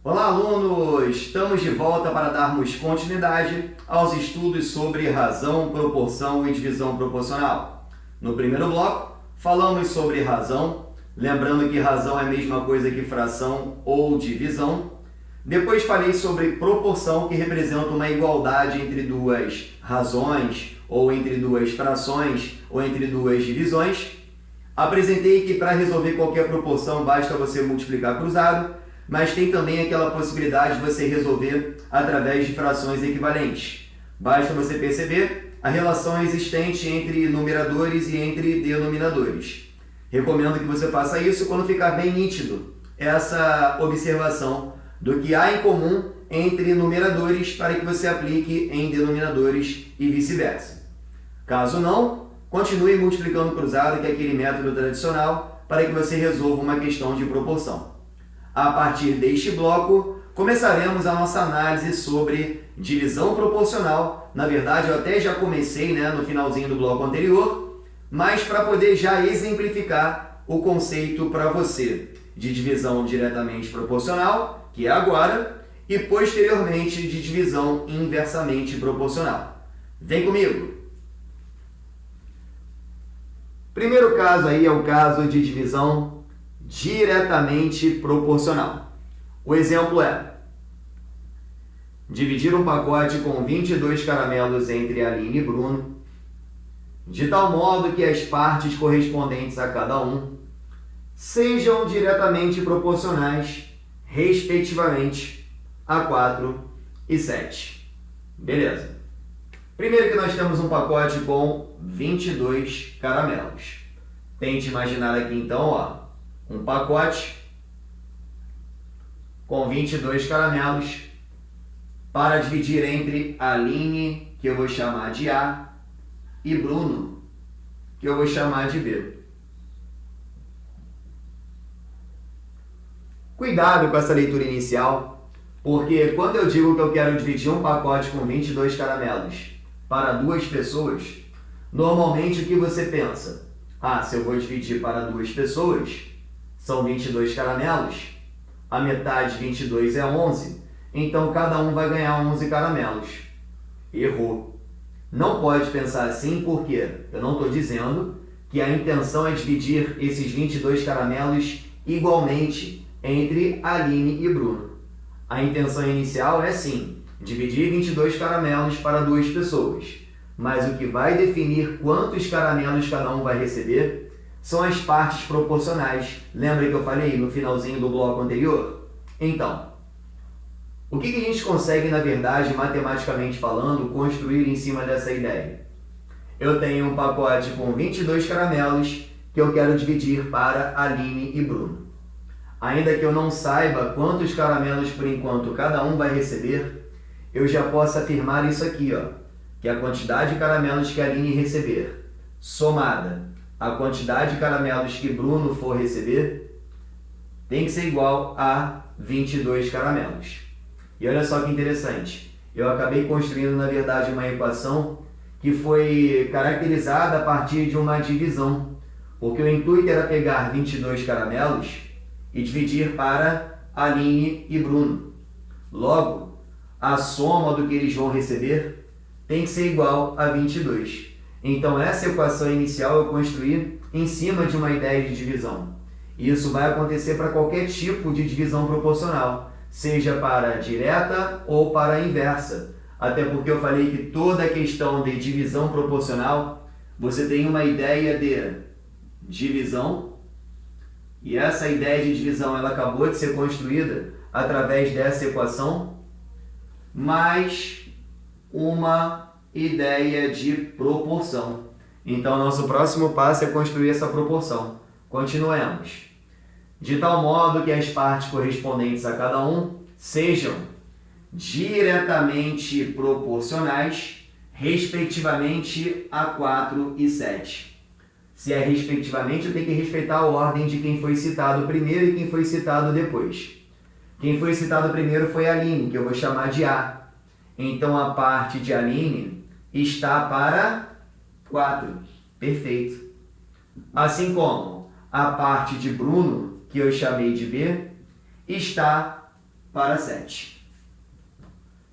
Olá, alunos! Estamos de volta para darmos continuidade aos estudos sobre razão, proporção e divisão proporcional. No primeiro bloco, falamos sobre razão, lembrando que razão é a mesma coisa que fração ou divisão. Depois falei sobre proporção, que representa uma igualdade entre duas razões, ou entre duas frações, ou entre duas divisões. Apresentei que para resolver qualquer proporção basta você multiplicar cruzado, mas tem também aquela possibilidade de você resolver através de frações equivalentes. Basta você perceber a relação existente entre numeradores e entre denominadores. Recomendo que você faça isso quando ficar bem nítido essa observação do que há em comum entre numeradores para que você aplique em denominadores e vice-versa. Caso não, continue multiplicando cruzado, que é aquele método tradicional, para que você resolva uma questão de proporção. A partir deste bloco, começaremos a nossa análise sobre divisão proporcional. Na verdade, eu até já comecei no finalzinho do bloco anterior, mas para poder já exemplificar o conceito para você de divisão diretamente proporcional, que é agora, e posteriormente de divisão inversamente proporcional. Vem comigo! Primeiro caso aí é o caso de divisão diretamente proporcional. O exemplo é: dividir um pacote com 22 caramelos entre Aline e Bruno, de tal modo que as partes correspondentes a cada um sejam diretamente proporcionais, respectivamente, a 4 e 7. Beleza. Primeiro que nós temos um pacote com 22 caramelos. Tente imaginar aqui então, um pacote com 22 caramelos para dividir entre Aline, que eu vou chamar de A, e Bruno, que eu vou chamar de B. Cuidado com essa leitura inicial, porque quando eu digo que eu quero dividir um pacote com 22 caramelos para duas pessoas, normalmente o que você pensa? Se eu vou dividir para duas pessoas, são 22 caramelos, a metade de 22 é 11, então cada um vai ganhar 11 caramelos. Errou. Não pode pensar assim, porque eu não estou dizendo que a intenção é dividir esses 22 caramelos igualmente entre Aline e Bruno. A intenção inicial é sim, dividir 22 caramelos para duas pessoas, mas o que vai definir quantos caramelos cada um vai receber são as partes proporcionais. Lembra que eu falei no finalzinho do bloco anterior? Então, o que a gente consegue, na verdade, matematicamente falando, construir em cima dessa ideia? Eu tenho um pacote com 22 caramelos que eu quero dividir para Aline e Bruno. Ainda que eu não saiba quantos caramelos por enquanto cada um vai receber, eu já posso afirmar isso aqui, que a quantidade de caramelos que a Aline receber, somada à quantidade de caramelos que Bruno for receber, tem que ser igual a 22 caramelos. E olha só que interessante, eu acabei construindo, na verdade, uma equação que foi caracterizada a partir de uma divisão, porque o intuito era pegar 22 caramelos e dividir para Aline e Bruno. Logo, a soma do que eles vão receber tem que ser igual a 22. Então, essa equação inicial eu construí em cima de uma ideia de divisão. E isso vai acontecer para qualquer tipo de divisão proporcional, seja para direta ou para inversa. Até porque eu falei que toda a questão de divisão proporcional, você tem uma ideia de divisão, e essa ideia de divisão ela acabou de ser construída através dessa equação, mais uma ideia de proporção. Então, nosso próximo passo é construir essa proporção. Continuemos. De tal modo que as partes correspondentes a cada um sejam diretamente proporcionais, respectivamente a 4 e 7. Se é respectivamente, eu tenho que respeitar a ordem de quem foi citado primeiro e quem foi citado depois. Quem foi citado primeiro foi a Aline, que eu vou chamar de A. Então, a parte de Aline está para 4. Perfeito. Assim como a parte de Bruno, que eu chamei de B, está para 7.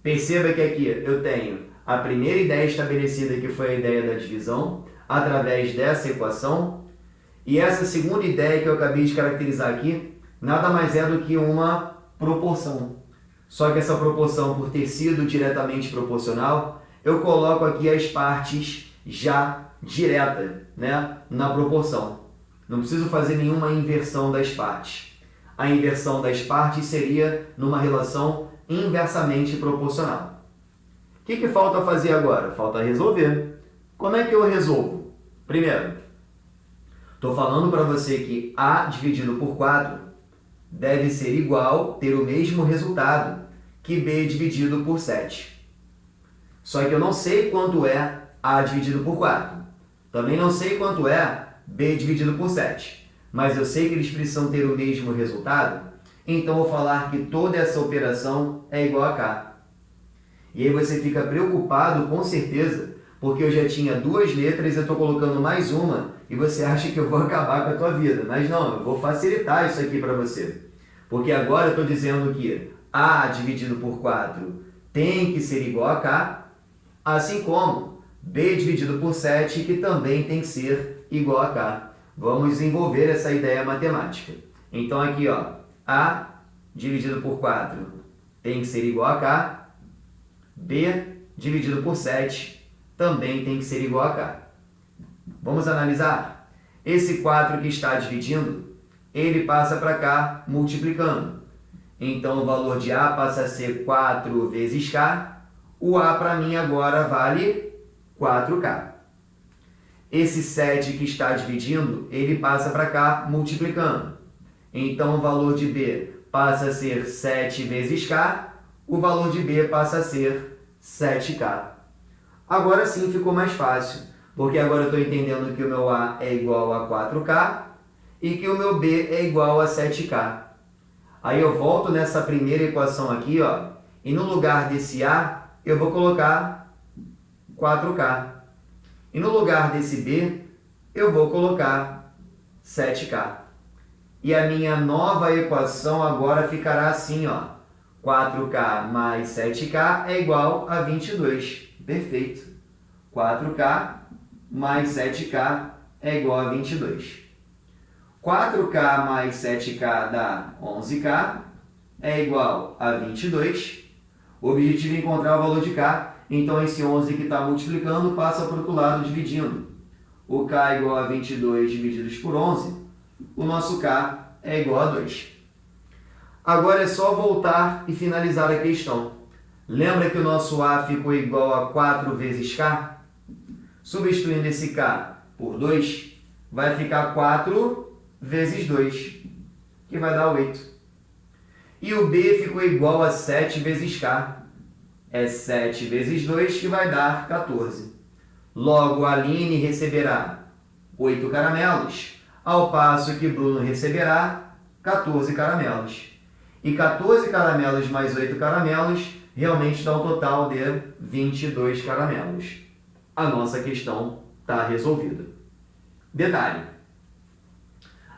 Perceba que aqui eu tenho a primeira ideia estabelecida, que foi a ideia da divisão, através dessa equação. E essa segunda ideia que eu acabei de caracterizar aqui, nada mais é do que uma proporção. Só que essa proporção, por ter sido diretamente proporcional, eu coloco aqui as partes já direta, né, na proporção. Não preciso fazer nenhuma inversão das partes. A inversão das partes seria numa relação inversamente proporcional. O que falta fazer agora? Falta resolver. Como é que eu resolvo? Primeiro, estou falando para você que A dividido por 4 deve ser igual, ter o mesmo resultado que B dividido por 7. Só que eu não sei quanto é A dividido por 4. Também não sei quanto é B dividido por 7. Mas eu sei que eles precisam ter o mesmo resultado, então vou falar que toda essa operação é igual a K. E aí você fica preocupado, com certeza, porque eu já tinha duas letras e eu estou colocando mais uma e você acha que eu vou acabar com a tua vida. Mas não, eu vou facilitar isso aqui para você. Porque agora eu estou dizendo que A dividido por 4 tem que ser igual a K, assim como B dividido por 7, que também tem que ser igual a K. Vamos desenvolver essa ideia matemática. Então aqui, ó, A dividido por 4 tem que ser igual a K, B dividido por 7 também tem que ser igual a K. Vamos analisar? Esse 4 que está dividindo, ele passa para cá multiplicando. Então o valor de A passa a ser 4 vezes K. O A para mim agora vale 4K. Esse 7 que está dividindo, ele passa para cá multiplicando. Então o valor de B passa a ser 7 vezes K. O valor de B passa a ser 7K. Agora sim ficou mais fácil, porque agora eu estou entendendo que o meu A é igual a 4K e que o meu B é igual a 7K. Aí eu volto nessa primeira equação aqui, ó, e no lugar desse A, eu vou colocar 4K. E no lugar desse B, eu vou colocar 7K. E a minha nova equação agora ficará assim, ó. 4K mais 7K é igual a 22. Perfeito. 4K mais 7K é igual a 22. 4K mais 7K dá 11K, é igual a 22. O objetivo é encontrar o valor de K, então esse 11 que está multiplicando passa para o outro lado dividindo. O K é igual a 22 divididos por 11, o nosso K é igual a 2. Agora é só voltar e finalizar a questão. Lembra que o nosso A ficou igual a 4 vezes K? Substituindo esse K por 2, vai ficar 4 vezes 2, que vai dar 8. E o B ficou igual a 7 vezes K. É 7 vezes 2, que vai dar 14. Logo, a Aline receberá 8 caramelos, ao passo que Bruno receberá 14 caramelos. E 14 caramelos mais 8 caramelos realmente dá um total de 22 caramelos. A nossa questão está resolvida. Detalhe: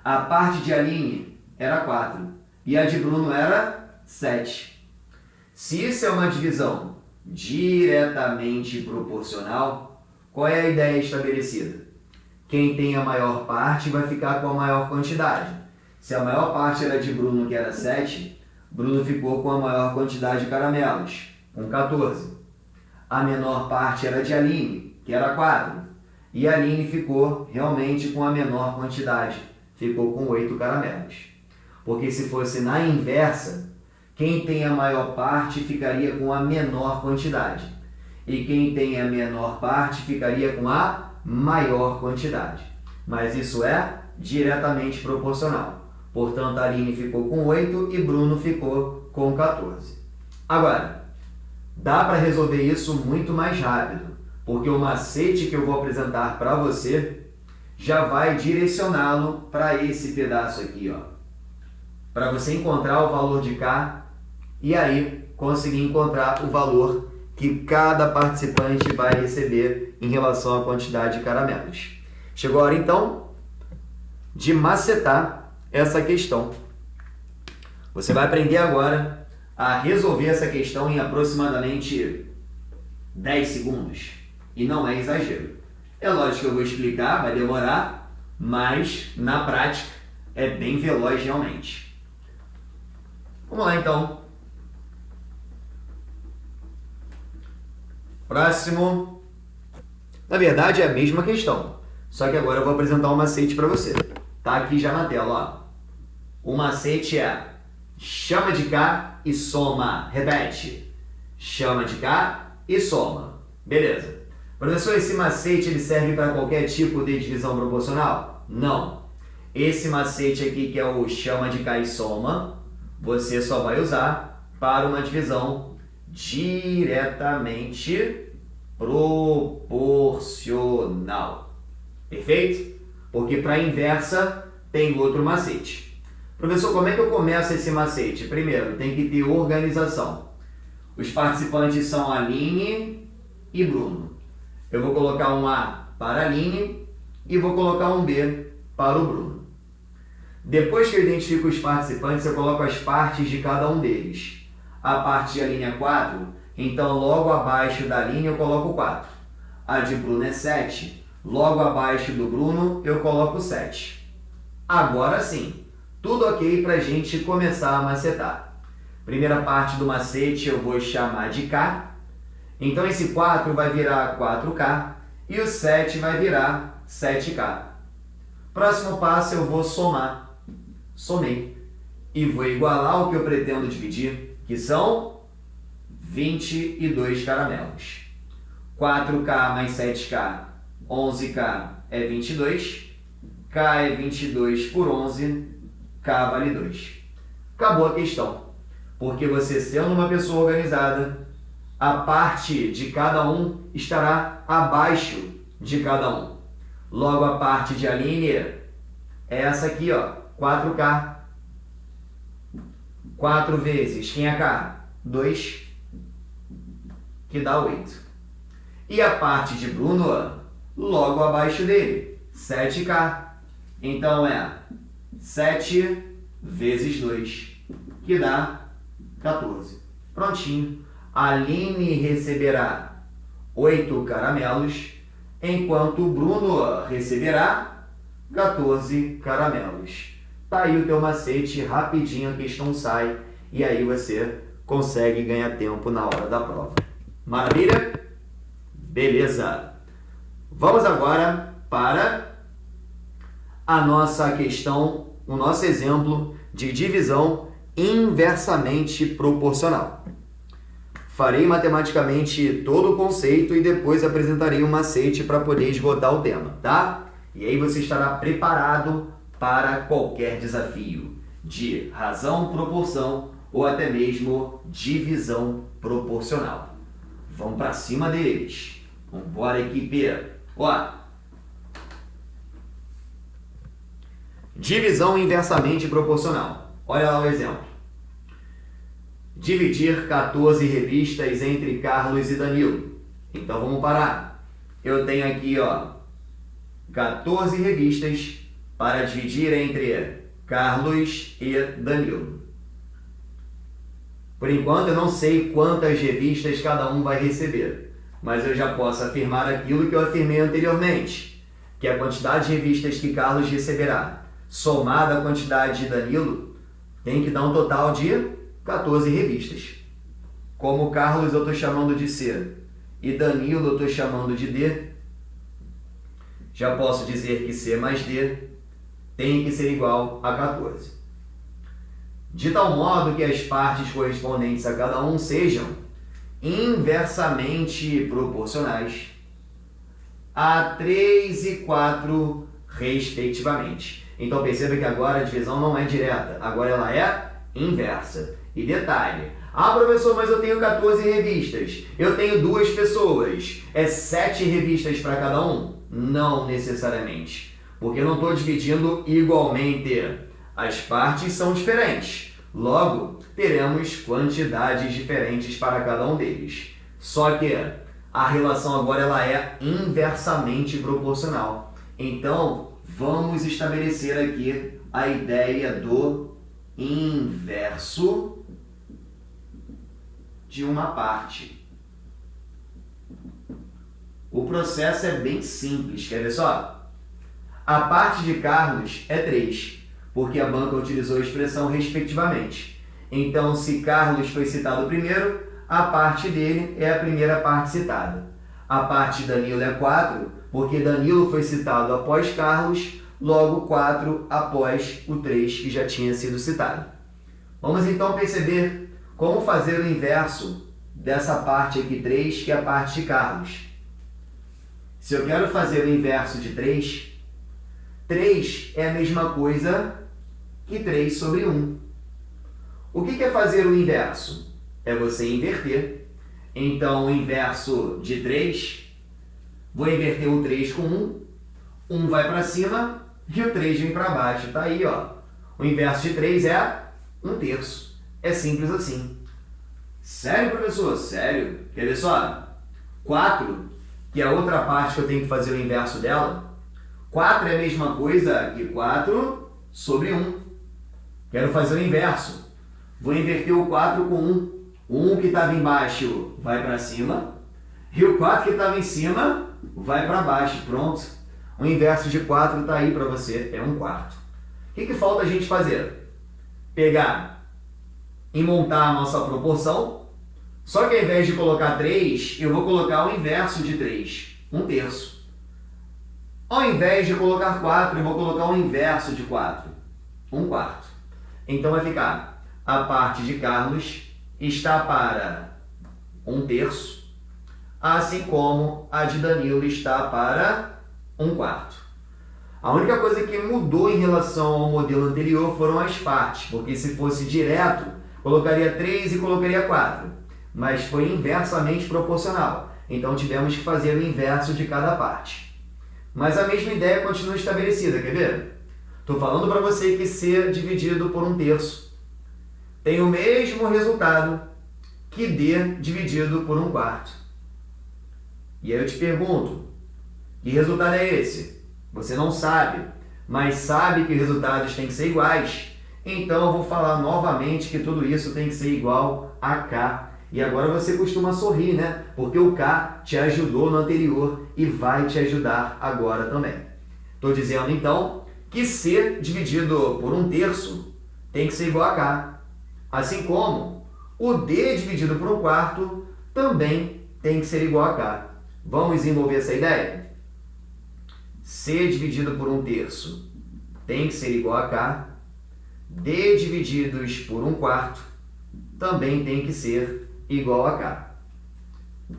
a parte de Aline era 4 e a de Bruno era 7. Se isso é uma divisão diretamente proporcional, qual é a ideia estabelecida? Quem tem a maior parte vai ficar com a maior quantidade. Se a maior parte era de Bruno, que era 7, Bruno ficou com a maior quantidade de caramelos, com 14. A menor parte era de Aline, que era 4, e a Aline ficou realmente com a menor quantidade, ficou com 8 caramelos. Porque se fosse na inversa, quem tem a maior parte ficaria com a menor quantidade. E quem tem a menor parte ficaria com a maior quantidade. Mas isso é diretamente proporcional. Portanto, a Aline ficou com 8 e Bruno ficou com 14. Agora, dá para resolver isso muito mais rápido, porque o macete que eu vou apresentar para você já vai direcioná-lo para esse pedaço aqui, ó, para você encontrar o valor de K e aí conseguir encontrar o valor que cada participante vai receber em relação à quantidade de caramelos. Chegou a hora, então, de macetar essa questão. Você vai aprender agora a resolver essa questão em aproximadamente 10 segundos. E não é exagero. É lógico que eu vou explicar, vai demorar, mas na prática é bem veloz realmente. Vamos lá então. Próximo. Na verdade é a mesma questão, só que agora eu vou apresentar um macete para você. Tá aqui já na tela, ó. O macete é chama de cá e soma. Repete. Chama de cá e soma. Beleza. Professor, esse macete ele serve para qualquer tipo de divisão proporcional? Não. Esse macete aqui, que é o chama de cá e soma, você só vai usar para uma divisão diretamente proporcional. Perfeito? Porque para a inversa tem outro macete. Professor, como é que eu começo esse macete? Primeiro, tem que ter organização. Os participantes são Aline e Bruno. Eu vou colocar um A para a Aline e vou colocar um B para o Bruno. Depois que eu identifico os participantes, eu coloco as partes de cada um deles. A parte de Aline é 4, então logo abaixo da Aline eu coloco 4. A de Bruno é 7, logo abaixo do Bruno eu coloco 7. Agora sim, tudo ok para a gente começar a macetar. Primeira parte do macete eu vou chamar de K. Então esse 4 vai virar 4K e o 7 vai virar 7K. Próximo passo eu vou somar. Somei. E vou igualar o que eu pretendo dividir, que são 22 caramelos. 4K mais 7K, 11K é 22. K é 22 por 11, K vale 2. Acabou a questão. Porque você sendo uma pessoa organizada, a parte de cada um estará abaixo de cada um. Logo a parte de Aline é essa aqui, ó, 4K. 4 vezes, quem é K? 2, que dá 8. E a parte de Bruno, ó, logo abaixo dele, 7K. Então é 7 vezes 2, que dá 14. Prontinho. A Aline receberá 8 caramelos, enquanto o Bruno receberá 14 caramelos. Tá aí o teu macete, rapidinho a questão sai, e aí você consegue ganhar tempo na hora da prova. Maravilha? Beleza. Vamos agora para a nossa questão, o nosso exemplo de divisão inversamente proporcional. Farei matematicamente todo o conceito e depois apresentarei um macete para poder esgotar o tema, tá? E aí você estará preparado para qualquer desafio de razão, proporção ou até mesmo divisão proporcional. Vamos para cima deles. Vambora, equipe. Ó. Divisão inversamente proporcional. Olha lá o exemplo. Dividir 14 revistas entre Carlos e Danilo. Então vamos parar. Eu tenho aqui, ó, 14 revistas para dividir entre Carlos e Danilo. Por enquanto eu não sei quantas revistas cada um vai receber, mas eu já posso afirmar aquilo que eu afirmei anteriormente, que a quantidade de revistas que Carlos receberá, somada à quantidade de Danilo, tem que dar um total de 14 revistas. Como Carlos eu estou chamando de C e Danilo eu estou chamando de D, já posso dizer que C mais D tem que ser igual a 14. De tal modo que as partes correspondentes a cada um sejam inversamente proporcionais a 3 e 4, respectivamente. Então perceba que agora a divisão não é direta, agora ela é inversa. E detalhe, professor, mas eu tenho 14 revistas, eu tenho 2 pessoas, é 7 revistas para cada um? Não necessariamente, porque eu não estou dividindo igualmente. As partes são diferentes, logo teremos quantidades diferentes para cada um deles. Só que a relação agora ela é inversamente proporcional. Então, vamos estabelecer aqui a ideia do inverso de uma parte. O processo é bem simples, quer ver só? A parte de Carlos é 3, porque a banca utilizou a expressão respectivamente. Então, se Carlos foi citado primeiro, a parte dele é a primeira parte citada. A parte de Danilo é 4, porque Danilo foi citado após Carlos, logo 4 após o 3 que já tinha sido citado. Vamos então perceber como fazer o inverso dessa parte aqui 3, que é a parte de Carlos. Se eu quero fazer o inverso de 3, 3 é a mesma coisa que 3 sobre 1. O que é fazer o inverso? É você inverter. Então, o inverso de 3, vou inverter o 3 com 1. 1 vai para cima e o 3 vem para baixo. Está aí, ó. O inverso de 3 é 1/3. É simples assim. Sério, professor? Sério. Quer ver só? 4, que é a outra parte que eu tenho que fazer o inverso dela. 4 é a mesma coisa que 4 sobre 1. Quero fazer o inverso. Vou inverter o 4 com 1. O 1 que estava embaixo vai para cima. E o 4 que estava em cima vai para baixo. Pronto. O inverso de 4 está aí para você. É 1/4. O que falta a gente fazer? Pegar e montar a nossa proporção. Só que ao invés de colocar 3, eu vou colocar o inverso de 3. 1/3. Ao invés de colocar 4, eu vou colocar o inverso de 4. 1/4. Então vai ficar: a parte de Carlos está para 1/3, assim como a de Danilo está para 1/4. A única coisa que mudou em relação ao modelo anterior foram as partes, porque se fosse direto, colocaria 3 e colocaria 4, mas foi inversamente proporcional. Então tivemos que fazer o inverso de cada parte. Mas a mesma ideia continua estabelecida, quer ver? Estou falando para você que C dividido por 1/3 tem o mesmo resultado que D dividido por 1/4. E aí eu te pergunto, que resultado é esse? Você não sabe, mas sabe que os resultados têm que ser iguais. Então eu vou falar novamente que tudo isso tem que ser igual a K. E agora você costuma sorrir, né? Porque o K te ajudou no anterior e vai te ajudar agora também. Estou dizendo então que C dividido por 1/3 tem que ser igual a K. Assim como o D dividido por 1/4 também tem que ser igual a K. Vamos desenvolver essa ideia? C dividido por 1/3 tem que ser igual a K. D divididos por 1/4 também tem que ser igual a K.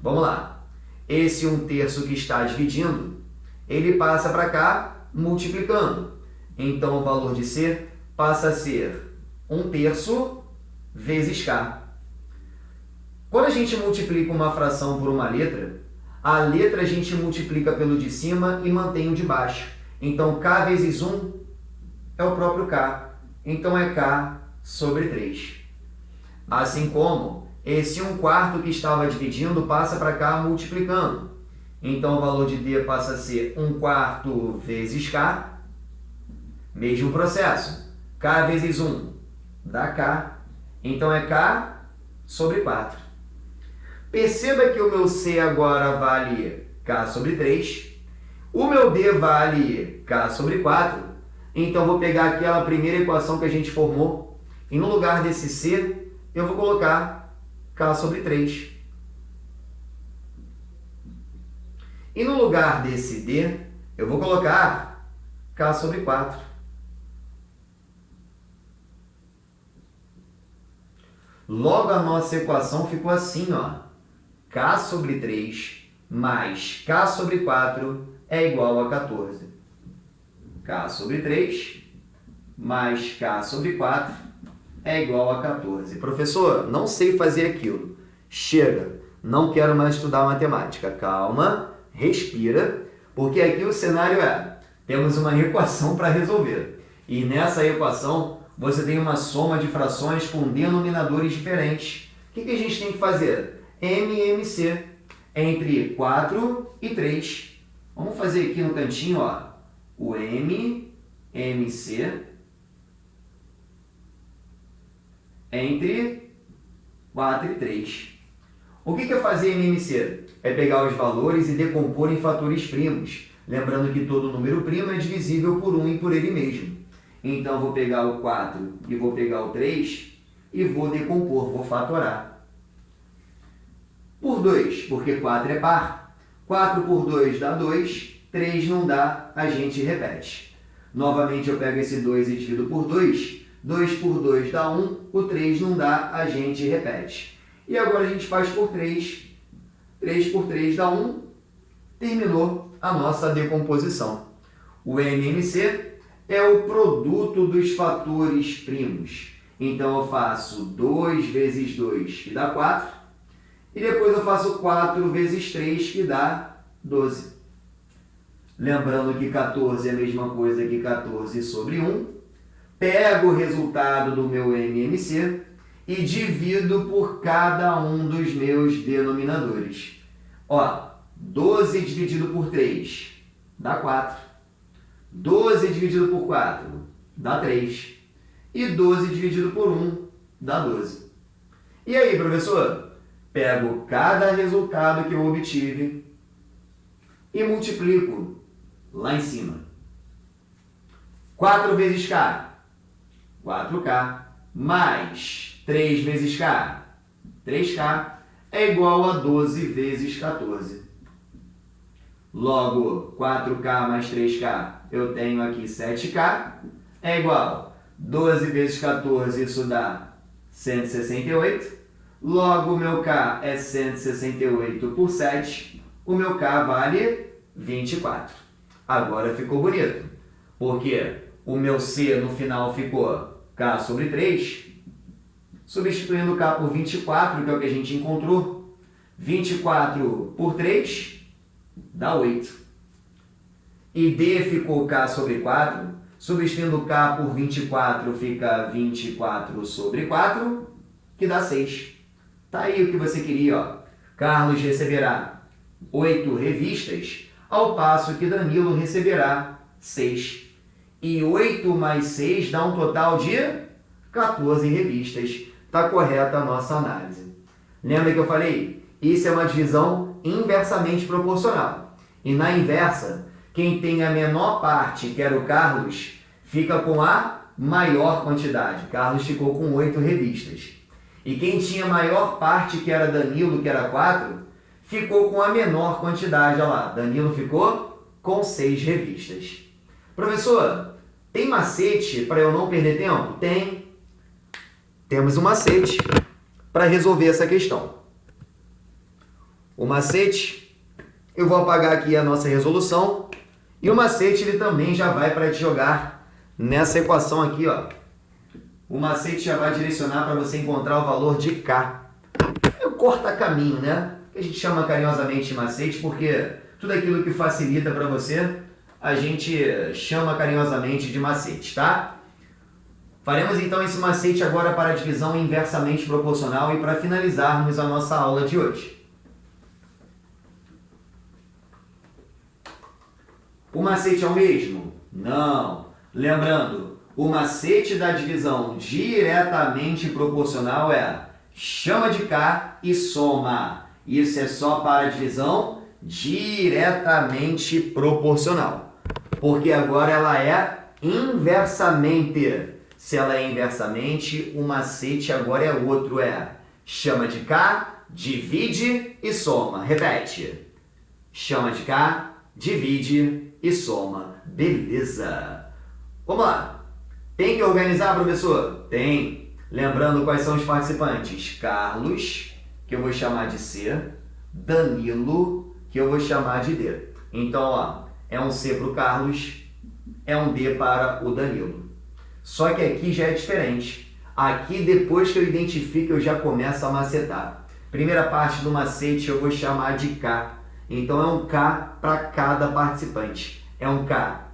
Vamos lá. Esse 1/3 que está dividindo, ele passa para cá multiplicando. Então, o valor de C passa a ser 1/3 vezes K. Quando a gente multiplica uma fração por uma letra, a letra a gente multiplica pelo de cima e mantém o de baixo. Então, K vezes 1 é o próprio K. Então, é K sobre 3. Assim como esse 1/4 que estava dividindo passa para cá multiplicando. Então, o valor de D passa a ser 1/4 vezes K. Mesmo processo. K vezes 1 dá K. Então, é K sobre 4. Perceba que o meu C agora vale K sobre 3. O meu D vale K sobre 4. Então, vou pegar aquela primeira equação que a gente formou e no lugar desse C, eu vou colocar K sobre 3. E no lugar desse D, eu vou colocar K sobre 4. Logo, a nossa equação ficou assim, ó. K sobre 3 mais K sobre 4 é igual a 14. K sobre 3 mais K sobre 4 é igual a 14. Professor, não sei fazer aquilo. Chega, não quero mais estudar matemática. Calma, respira, porque aqui o cenário é, temos uma equação para resolver. E nessa equação, você tem uma soma de frações com denominadores diferentes. O que a gente tem que fazer? MMC, entre 4 e 3. Vamos fazer aqui no cantinho, ó, o MMC entre 4 e 3. O que é fazer MMC? É pegar os valores e decompor em fatores primos. Lembrando que todo número primo é divisível por 1 e por ele mesmo. Então, vou pegar o 4 e vou pegar o 3 e vou decompor, vou fatorar. Por 2, porque 4 é par. 4 por 2 dá 2, 3 não dá, a gente repete. Novamente eu pego esse 2 e divido por 2, 2 por 2 dá 1, o 3 não dá, a gente repete. E agora a gente faz por 3, 3 por 3 dá 1, terminou a nossa decomposição. O MMC é o produto dos fatores primos. Então eu faço 2 vezes 2, que dá 4, e depois eu faço 4 vezes 3, que dá 12. Lembrando que 14 é a mesma coisa que 14 sobre 1. Pego o resultado do meu MMC e divido por cada um dos meus denominadores. Ó, 12 dividido por 3 dá 4. 12 dividido por 4 dá 3. E 12 dividido por 1 dá 12. E aí, professor? Pego cada resultado que eu obtive e multiplico lá em cima. 4 vezes K, 4K, mais 3 vezes K, 3K, é igual a 12 vezes 14. Logo, 4K mais 3K, eu tenho aqui 7K, é igual 12 vezes 14, isso dá 168. Logo, o meu K é 168 por 7, o meu K vale 24. Agora ficou bonito, porque o meu C no final ficou K sobre 3, substituindo K por 24, que é o que a gente encontrou. 24 por 3 dá 8. E D ficou K sobre 4, substituindo K por 24 fica 24 sobre 4, que dá 6. Tá aí o que você queria, ó. Carlos receberá 8 revistas, ao passo que Danilo receberá 6. E 8 mais 6 dá um total de 14 revistas. Está correta a nossa análise. Lembra que eu falei? Isso é uma divisão inversamente proporcional. E na inversa, quem tem a menor parte, que era o Carlos, fica com a maior quantidade. Carlos ficou com 8 revistas. E quem tinha a maior parte, que era Danilo, que era 4, ficou com a menor quantidade. Olha lá, Danilo ficou com 6 revistas. Professor, tem macete para eu não perder tempo? Tem. Temos um macete para resolver essa questão. O macete, eu vou apagar aqui a nossa resolução. E o macete ele também já vai para te jogar nessa equação aqui, ó. O macete já vai direcionar para você encontrar o valor de K. É o corta-caminho, né? Que a gente chama carinhosamente de macete, porque tudo aquilo que facilita para você, a gente chama carinhosamente de macete, tá? Faremos então esse macete agora para a divisão inversamente proporcional e para finalizarmos a nossa aula de hoje. O macete é o mesmo? Não. Lembrando, o macete da divisão diretamente proporcional é chama de K e soma. Isso é só para a divisão diretamente proporcional. Porque agora ela é inversamente. Se ela é inversamente, o macete agora é outro. É chama de K, divide e soma. Repete. Chama de K, divide e soma. Beleza. Vamos lá. Tem que organizar, professor? Tem. Lembrando quais são os participantes. Carlos, que eu vou chamar de C. Danilo, que eu vou chamar de D. Então, ó, é um C para o Carlos, é um D para o Danilo. Só que aqui já é diferente. Aqui, depois que eu identifico, eu já começo a macetar. Primeira parte do macete eu vou chamar de K. Então, é um K para cada participante. É um K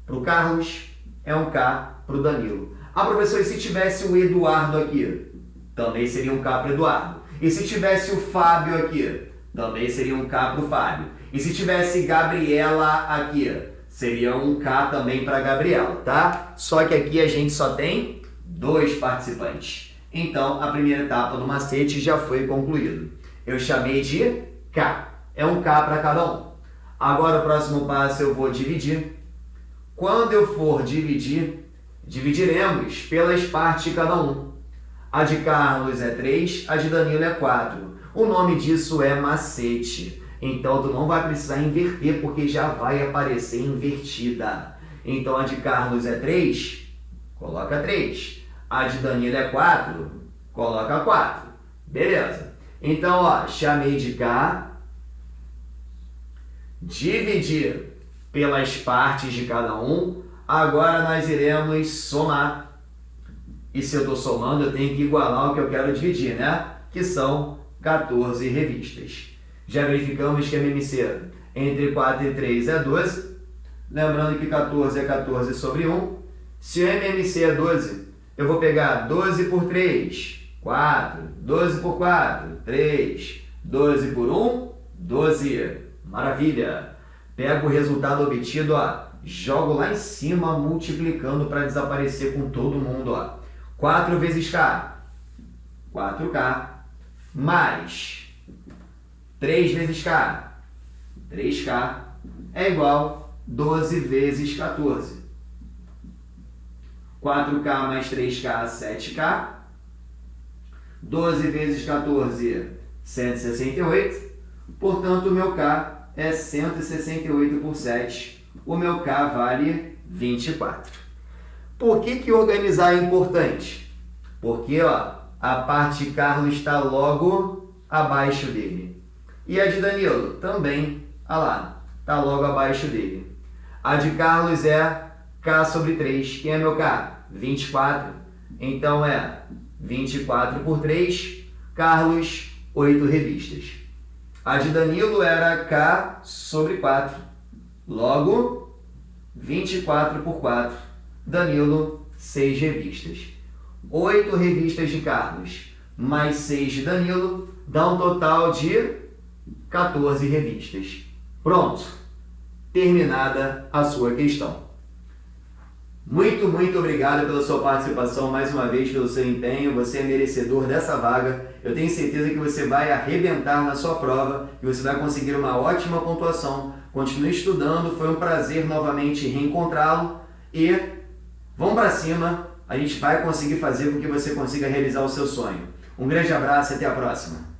para o Carlos, é um K para o Danilo. Ah, professor, e se tivesse o Eduardo aqui? Também seria um K para o Eduardo. E se tivesse o Fábio aqui? Também seria um K para o Fábio. E se tivesse Gabriela aqui? Seria um K também para Gabriela, tá? Só que aqui a gente só tem 2 participantes. Então, a primeira etapa do macete já foi concluída. Eu chamei de K. É um K para cada um. Agora o próximo passo eu vou dividir. Quando eu for dividir, dividiremos pelas partes de cada um. A de Carlos é 3, a de Danilo é 4. O nome disso é macete. Então, tu não vai precisar inverter, porque já vai aparecer invertida. Então, a de Carlos é 3, coloca 3. A de Danilo é 4, coloca 4. Beleza. Então, ó, chamei de K, dividir pelas partes de cada um. Agora, nós iremos somar. E se eu estou somando, eu tenho que igualar o que eu quero dividir, né? Que são 14 revistas. Já verificamos que a MMC entre 4 e 3 é 12. Lembrando que 14 é 14 sobre 1. Se o MMC é 12, eu vou pegar 12 por 3, 4. 12 por 4, 3. 12 por 1, 12. Maravilha! Pego o resultado obtido, ó, jogo lá em cima, multiplicando para desaparecer com todo mundo. Ó. 4 vezes K, 4K, mais 3 vezes K, 3K, é igual 12 vezes 14. 4K mais 3K, 7K. 12 vezes 14, 168. Portanto, o meu K é 168 por 7. O meu K vale 24. Por que organizar é importante? Porque ó, a parte de Carlos está logo abaixo dele. E a de Danilo também, olha lá, está logo abaixo dele. A de Carlos é K sobre 3. Quem é meu K? 24. Então é 24 por 3. Carlos, 8 revistas. A de Danilo era K sobre 4. Logo, 24 por 4. Danilo, 6 revistas. 8 revistas de Carlos mais 6 de Danilo dá um total de 14 revistas. Pronto. Terminada a sua questão. Muito obrigado pela sua participação, mais uma vez pelo seu empenho. Você é merecedor dessa vaga. Eu tenho certeza que você vai arrebentar na sua prova e você vai conseguir uma ótima pontuação. Continue estudando, foi um prazer novamente reencontrá-lo e vamos para cima. A gente vai conseguir fazer com que você consiga realizar o seu sonho. Um grande abraço e até a próxima.